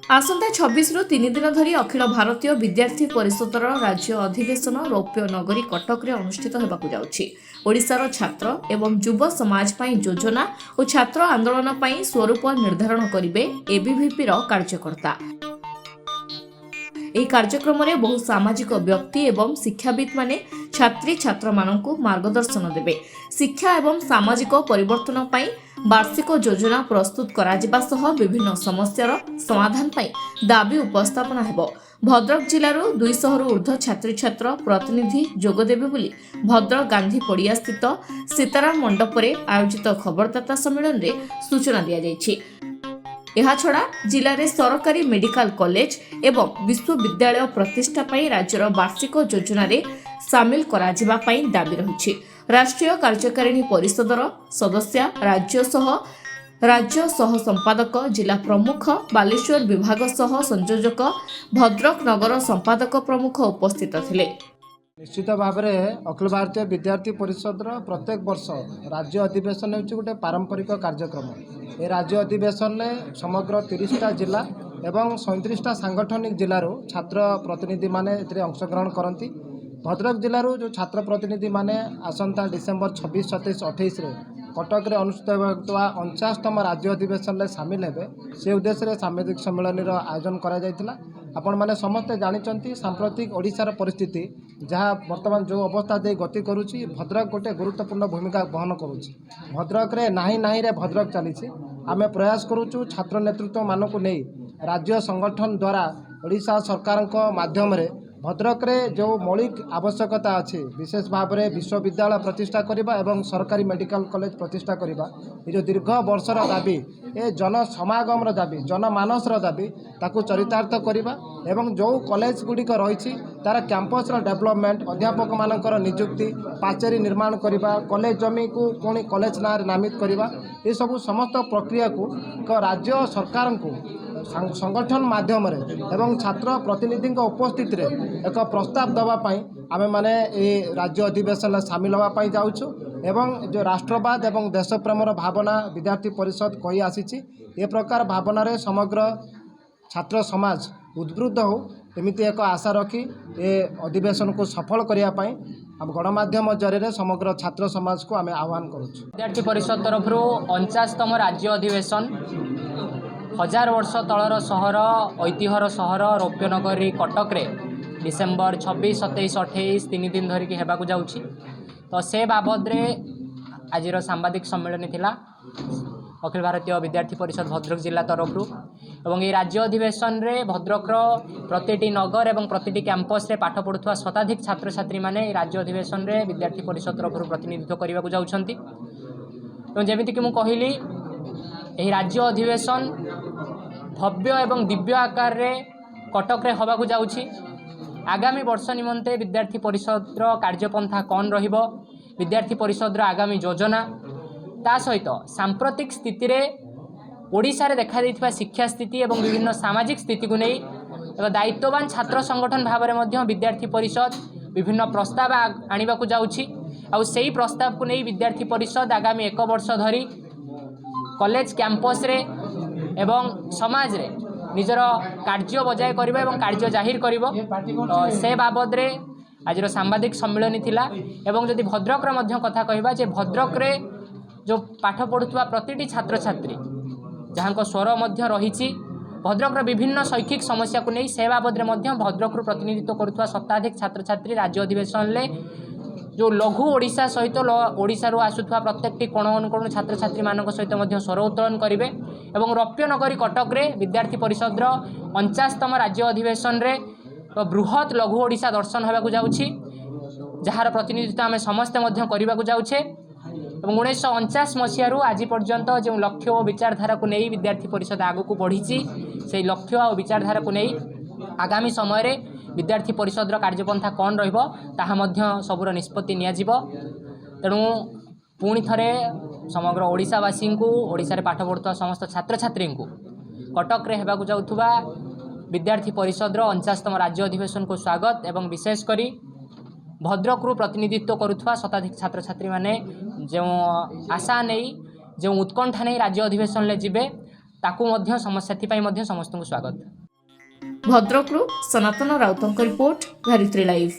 आसंता 26 रु 3 दिन धरी अखिल भारतीय विद्यार्थी परिषदर राज्य अधिवेशन रौप्य नगरी कटक रे अनुष्ठित होबाकु जाउछि। ओडिशार छात्र एवं युव समाज पई योजना और छात्र आंदोलन पई स्वरूप निर्धारण करिवे एबीवीपी रो कार्यकर्ता। ଏହି କାର୍ଯ୍ୟକ୍ରମରେ ବହୁ ସାମାଜିକ ବ୍ୟକ୍ତି ଏବଂ ଶିକ୍ଷାବିତ୍ ମାନେ ଛାତ୍ରୀ ଛାତ୍ରମାନଙ୍କୁ ମାର୍ଗଦର୍ଶନ ଦେବେ। ଶିକ୍ଷା ଏବଂ ସାମାଜିକ ପରିବର୍ତ୍ତନ ପାଇଁ ବାର୍ଷିକ ଯୋଜନା ପ୍ରସ୍ତୁତ କରାଯିବା ସହ ବିଭିନ୍ନ ସମସ୍ୟାର ସମାଧାନ ପାଇଁ ଦାବି ଉପସ୍ଥାପନ ହେବ। ଭଦ୍ରକ ଜିଲ୍ଲାରୁ 200ରୁ ଉର୍ଦ୍ଧ୍ୱ ଛାତ୍ରଛାତ୍ର ପ୍ରତିନିଧି ଯୋଗଦେବେ ବୋଲି ଭଦ୍ରକ ଗାନ୍ଧୀ ପଡ଼ିଆସ୍ଥିତ ସୀତାରାମ ମଣ୍ଡପରେ ଆୟୋଜିତ ଖବରଦାତା ସମ୍ମିଳନୀରେ ସୂଚନା ଦିଆଯାଇଛି। एहाछड़ा जिले में सरकारी मेडिकल कॉलेज एवं विश्वविद्यालय प्रतिष्ठा पाई राज्यर वार्षिक योजना रे सामिल कराजिबा पाई दाबी रही। राष्ट्रीय कार्यकारिणी परिषदर सदस्य राज्य सह संपादक जिला प्रमुख बालेश्वर विभाग सह संयोजक भद्रक नगर संपादक प्रमुख उपस्थित थिले। निश्चित भाव में अखिल भारतीय विद्यार्थी परिषद प्रत्येक वर्ष राज्य अधिवेशन होची गोटे पारंपरिक कार्यक्रम। ये राज्य अधिवेशन में समग्र 30टा जिला एवं 37टा सांगठनिक जिलूर छात्र प्रतिनिधि माने अंशग्रहण करती। भद्रक जिलूर जो छात्र प्रतिनिधि माने आसंता डिसेम्बर 26, 27, 28 कटक रे अनुष्ठित होता 49तम राज्य अधिवेशन में सामिल हेबे से उद्देश्य साम्बादिक सम्मेलन आयोजन करा जायतिला। आपण माने समस्ते जानिचंती सांप्रतिक ओडिशार परिस्थिति जहाँ वर्तमान जो अवस्था दे गति करुच्ची भद्रक गोटे गुरुत्वपूर्ण भूमिका बहन करुच्ची। भद्रक रे नाही नाही रे भद्रक चलीछि। आमे प्रयास करुचु छात्र नेतृत्व मानक नहीं राज्य संगठन द्वारा ओडिशा सरकार माध्यम रे भद्रक रे जो मौलिक आवश्यकता अच्छी विशेष भाव में विश्वविद्यालय प्रतिष्ठा करबा एवं सरकारी मेडिकल कॉलेज प्रतिष्ठा करबा ये जो दीर्घ वर्षर दाबी ए जन समागम दाबी जनमानस दाबी ताकू चरितार्थ करबा एवं जो कॉलेज गुड़िक रही तार कैंपस डेवलपमेंट अध्यापक मानकर नियुक्ति पाचेरी निर्माण करबा कॉलेज जमी को पुणी कॉलेज ना नामित करबा ये सब समस्त प्रक्रिया को राज्य सरकार को संगठन माध्यम एवं छात्र प्रतिनिधि उपस्थित रे एक प्रस्ताव दवापाई आमे माने ए राज्य अधिवेशन सामिल होगापाई जाऊँ एवं जो राष्ट्रवाद एवं देश प्रेमर भावना विद्यार्थी परिषद कही आसी ए प्रकार भावना रे समग्र छात्र समाज उद्बुद्ध हो एमती एक आशा रखी ए अधिवेशन को सफल करने आम गणमाध्यम जरिए समग्र छात्र समाज को आम आह्वान करूँ। विद्यार्थी परिषद तरफ 49तम राज्य अधिवेशन 1000 वर्ष तलर सहर ऐतिह्यर सहर रौप्यनगरी कटक रे डिसेम्बर 26, 27, 28 3 दिन धरिकी हेबाकु जाउछि। तो से बाबद रे आज सांबादिक सम्मेलन थिला अखिल भारतीय विद्यार्थी परिषद भद्रक जिला तरफ एवं ये राज्य अधिवेशन रे भद्रक प्रतिटी नगर एवं प्रतिटी कैंपस रे पाठ पढ़ुवा शताधिक छात्र छात्री माने राज्य अधिवेशन रे विद्यार्थी परिषद तरफ प्रतिनिधित्व करने को जाउछंती। एवं जेमिति कि मु कहिली यही राज्य अधिवेशन भव्य एवं दिव्य आकार रे कटक रे होबाकु जाउछि। आगामी वर्ष निमंते विद्यार्थी परिषद कार्यपंथा कौन रहिबो विद्यार्थी परिषद आगामी योजना ता सहित सांप्रतिक स्थिति रे ओडिशा रे देखा देइथिबा शिक्षा स्थिति एवं विभिन्न सामाजिक स्थिति को नहीं एक दायित्ववान छात्र संगठन भाव में मध्य विद्यार्थी परिषद विभिन्न प्रस्ताव आनिबाकु जाउछि। आ सेही प्रस्ताव को नहीं विद्यार्थी परिषद आगामी 1 वर्ष धरी कॉलेज कैंपस रे एवं समाज रे निजर कार्य बजाय करिबा एवं कार्य जाहिर करिबो। से बाबद रे आज सांबादिक सम्मेलन थिला एवं जदि भद्रक रे मध्य कथा कहबा जे भद्रक रे जो पाठ पढ़ुवा प्रतिटी छात्र छात्री जहाँ को स्वर मध्य रही भद्रक विभिन्न शैक्षिक समस्या को नहीं से बाबद में भद्रक प्रतिनिधित्व करुवा शताधिक छात्र छात्री राज्य अधिवेशन ले जो लघु ओडिशा सहित ओडिशा आसुवा प्रत्येक कोण अनुकोण छात्र छात्री मान सहित स्वर उत्तोलन करेंगे और रौप्य नगरी कटक रे विद्यार्थी परिषद 49तम राज्य अधिवेशन रे बृहत लघु ओडिशा दर्शन होगा जाउछि जार प्रतिनिधित्व आम समस्ते करने को जाऊे। 1949 मसीह आज पर्यंत जो लक्ष्य और विचारधारा को नहीं विद्यार्थी परिषद आगू बढ़ी से लक्ष्य और विचारधारा को नहीं आगामी समय रे विद्यार्थी परिषद कार्यपंथा कौन रहिबो ताहा मध्य सबुर निष्पत्ति नियाजिबो। तेणु पुणी थरे समग्र ओडिशावासी को ओडिशा रे पाठ पढ़ुवा समस्त छात्र छात्री को कटक रे हेबाकु जाउथुबा विद्यार्थी परिषद 49तम राज्य अधिवेशन को स्वागत एवं विशेषकरी भद्रक प्रतिनिधित्व करुवा शताधिक छात्र छात्री माने जो आशा नहीं जो उत्कंठा नहीं राज्य अधिवेशन ले जिबे ताकू मध्य समस्या समस्त को स्वागत। ଭଦ୍ରକରୁ ସନାତନ ରାଉତଙ୍କ ରିପୋର୍ଟ ଧରିତ୍ରୀ ଲାଇଭ୍।